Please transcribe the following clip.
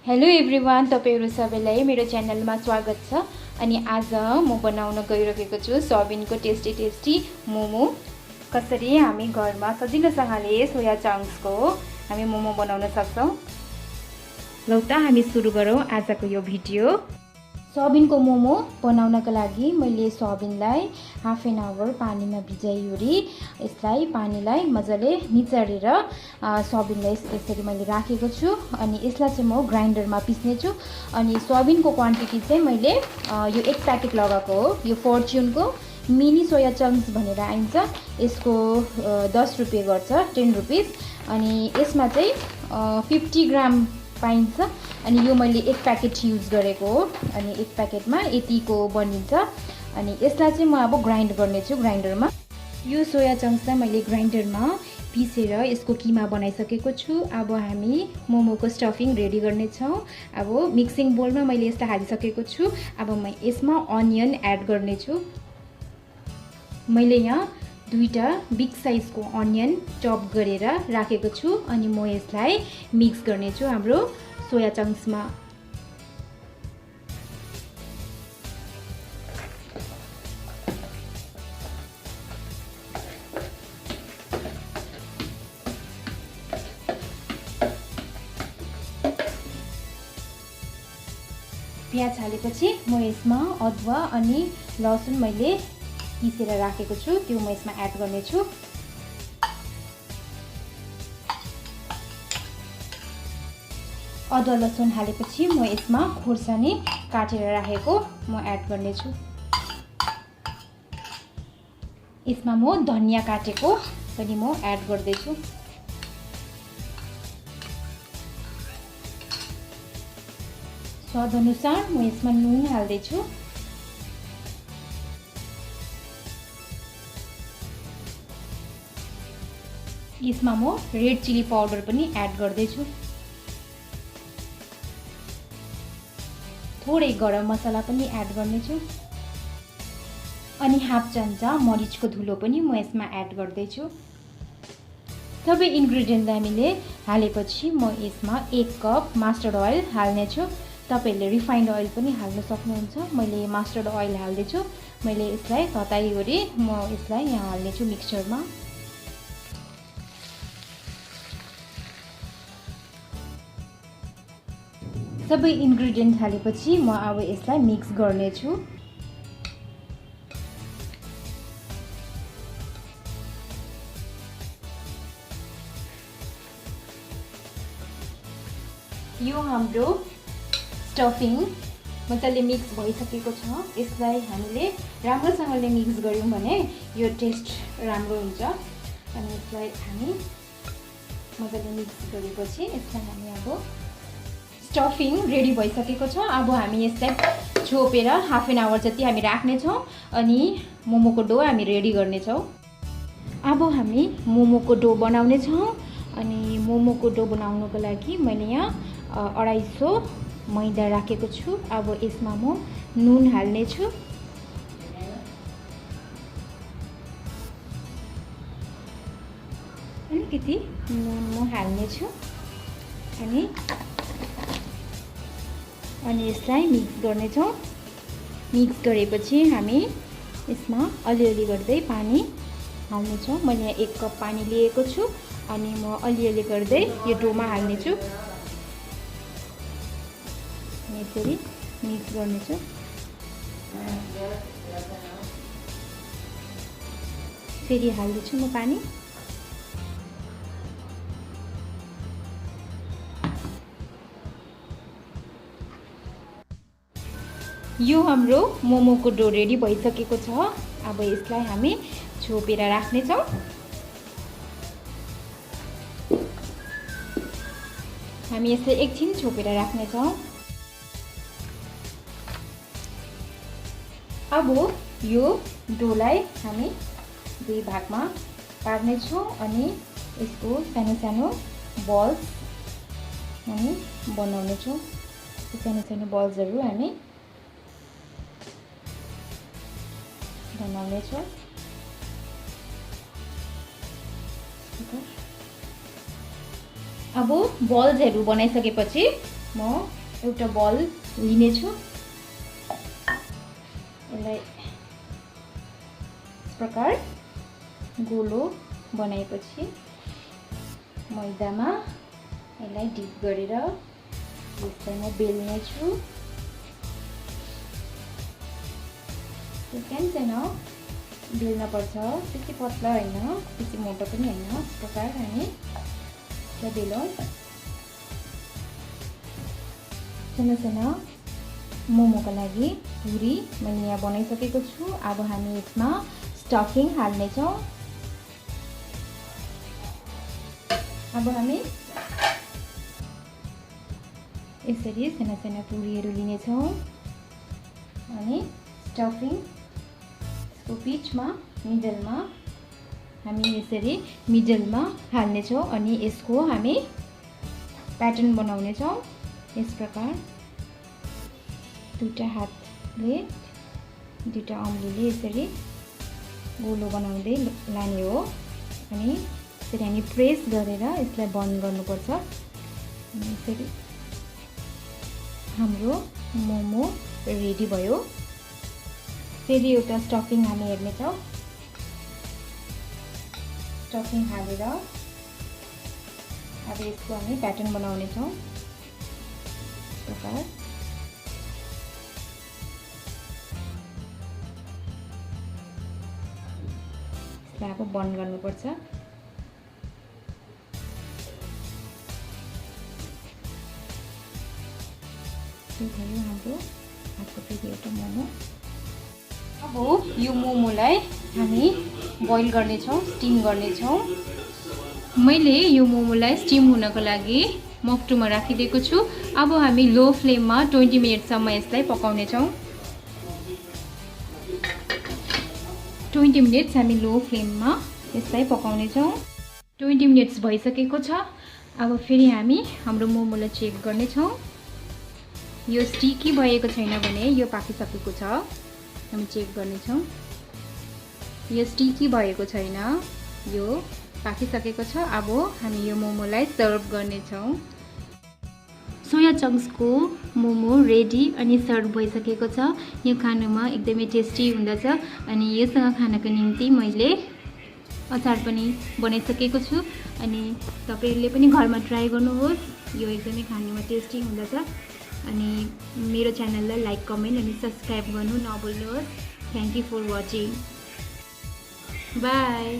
Hello everyone, तपाईहरु सबैलाई मेरो च्यानलमा स्वागत छ। अनि आज म बनाउन गइरहेको छु सोयाबिनको टेस्टी मोमो। कसरी हामी घरमा सजिलोसँगले सोया चंक्सको हामी मोमो बनाउन सक्छौं। लौ त हामी सुरु गरौँ आजको यो भिडियो। सोयाबिनको मोमो बनाउनका लागि मैले सोयाबिनलाई हाफ एन आवर पानीमा भिजाइवरी यसलाई पानीलाई मजाले निचोरेर सोयाबिनलाई यसरी मैले राखेको छु। अनि यसलाई चाहिँ म ग्राइन्डरमा पिस्ने छु। अनि सोयाबिनको क्वान्टिटी चाहिँ मैले यो एक प्याकेट लगाएको हो। यो फर्च्युनको मिनी सोया चंक्स भनेर आइन्छ। यसको 10 रुपैयाँ गर्छ, 10 रुपीस। अनि यसमा चाहिँ 50 ग्राम पाइन्छ। अनि यो मैले एक प्याकेट युज गरेको हो। अनि एक प्याकेटमा यतिको बनिन्छ। अनि यसलाई चाहिँ म अब ग्राइन्ड गर्ने छु ग्राइन्डरमा। यो सोया चंक्सलाई मैले ग्राइन्डरमा पिसेर यसको किमा बनाइसकेको छु। अब हामी मोमोको स्टफिङ रेडी गर्ने छौं। अब मिक्सिङ बोलमा मैले यसलाई हालिसकेको छु। अब म यसमा अनियन एड गर्ने छु। मैले यहाँ दुईटा बिग साइजको अनियन चप गरेर राखेको छु। अनि म यसलाई मिक्स गर्ने छु हाम्रो सोया चंक्समा। प्याज हालेपछि म यसमा अदुवा अनि लसुन मैले पिसेर राखेको छु, त्यो म यसमा एड गर्ने छु। अदुवा लसुन हालेपछि म यसमा खोर्सानी काटेर राखेको म एड गर्ने छु। यसमा म धनिया काटेको पनि म एड गर्दै छु। स्वाद अनुसार म यसमा नुन हाल्दै छु। यसमा म रेड चिली पाउडर पनि एड गर्दै छु। थोरै गरम मसाला पनि एड गर्ने छु। अनि हाफ चम्चा मरिचको धुलो पनि म यसमा एड गर्दै छु। सबै इन्ग्रेडिएन्ट हामीले हालेपछि म यसमा 1 कप मस्टर्ड ओइल हाल्ने छु। तपाईहरुले रिफाइन्ड ओइल पनि हाल्न सक्नुहुन्छ। मैले मस्टर्ड ओइल हाल्दै छु। मैले यसलाई तताइवरी म यसलाई यहाँ हाल्ने छु मिक्सचरमा। सबै इन्ग्रेडिएन्ट हालेपछि म अब यसलाई मिक्स गर्ने छु। यो हाम्रो स्टफिङ मजाले मिक्स भइसकेको छ। यसलाई हामीले राम्रोसँगले मिक्स गर्यौं भने यो टेस्ट राम्रो हुन्छ। अनि यसलाई हामी मजाले मिक्स गरेपछि यसलाई हामी अब स्टफिङ रेडी भइसकेको छ। अब हामी यसलाई छोपेर हाफ एन आवर जति हामी राख्ने छौं। अनि मोमोको डो हामी रेडी गर्ने छौं। अब हामी मोमोको डो बनाउने छौं। अनि मोमोको डो बनाउनको लागि मैले यहाँ 250 मैदा राखेको छु। अब यसमा म नुन हाल्ने छु। अलिकति नुन म हाल्ने छु। अनि यसलाई मिक्स गर्ने छौं। मिक्स गरेपछि हामी यसमा अलिअलि गर्दै पानी हाल्ने छौं। मैले यहाँ 1 कप पानी लिएको छु। अनि म अलिअलि गर्दै यो डोमा हाल्ने छु। यसरी मिक्स गर्ने छु। फेरि हाल्दै छु म पानी। यो हाम्रो मोमोको डो रेडी भइसकेको छ। अब यसलाई हामी छोपेर राख्ने छौं। हामी यसलाई एकछिन छोपेर राख्ने छौं। अब यो डोलाई हामी दुई भागमा पार्ने छौं। अनि यसको सानो सानो बल्स हामी बनाउने छौं। सानो सानो बल्सहरु हामी बनाउने छौं। अब बल्सहरु बनाइसकेपछि म एउटा बल लिनेछु। यसलाई यस प्रकार गोलो बनाएपछि मैदामा यसलाई डिप गरेर यसलाई म बेल्नेछु। सानो बेल्न पर्छ, त्यति पतला होइन त्यति मोटो पनि होइन। यस प्रकार हामी यसलाई बेलौँ। सानो मोमोको लागि पुरी मैले यहाँ बनाइसकेको छु। अब हामी यसमा स्टफिङ हाल्नेछौँ। अब हामी यसरी साना पुरीहरू लिनेछौँ अनि स्टफिङ यसको बिचमा मिडलमा हामी यसरी मिडलमा हाल्नेछौँ अनि यसको हामी प्याटर्न बनाउनेछौँ। यस प्रकार दुईटा हातले दुईटा औँलीले यसरी गोलो बनाउँदै लाने हो अनि यसरी हामी प्रेस गरेर यसलाई बन्द गर्नुपर्छ। अनि यसरी हाम्रो मोमो रेडी भयो। फेरि एउटा स्टफिङ हामी हेर्नेछौँ। स्टफिङ हालेर अब यसको हामी प्याटर्न बनाउनेछौँ। प्रकार यसलाई अब बन्द गर्नुपर्छ। यो भयो हाम्रो हातको फेरि एउटा मोमो। अब यो मोमोलाई हामी बोइल गर्नेछौँ, स्टिम गर्नेछौँ। मैले यो मोमोलाई स्टिम हुनको लागि मक्टुमा राखिदिएको छु। अब हामी लो फ्लेममा 20 मिनटसम्म यसलाई पकाउनेछौँ। 20 मिनट्स हामी लो फ्लेममा यसलाई पकाउनेछौँ। 20 मिनट्स भइसकेको छ। अब फेरि हामी हाम्रो मोमोलाई चेक गर्नेछौँ। यो स्टिकी भएको छैन भने यो पाकिसकेको छ। हामी चेक गर्नेछौँ। यो स्टिकी भएको छैन, यो पाकिसकेको छ। अब हामी यो मोमोलाई सर्भ गर्नेछौँ। सोया चङ्क्सको मोमो रेडी अनि सर्भ भइसकेको छ। यो खानुमा एकदमै टेस्टी हुँदछ अनि योसँग खानको निम्ति मैले अचार पनि बनाइसकेको छु अनि तपाईहरुले पनि घरमा ट्राई गर्नुहोस्। यो एकदमै खानुमा टेस्टी हुँदछ अनि मेरो च्यानललाई लाइक, कमेन्ट अनि सब्स्क्राइब गर्नु नभुल्नुहोस्। Thank you for watching. Bye.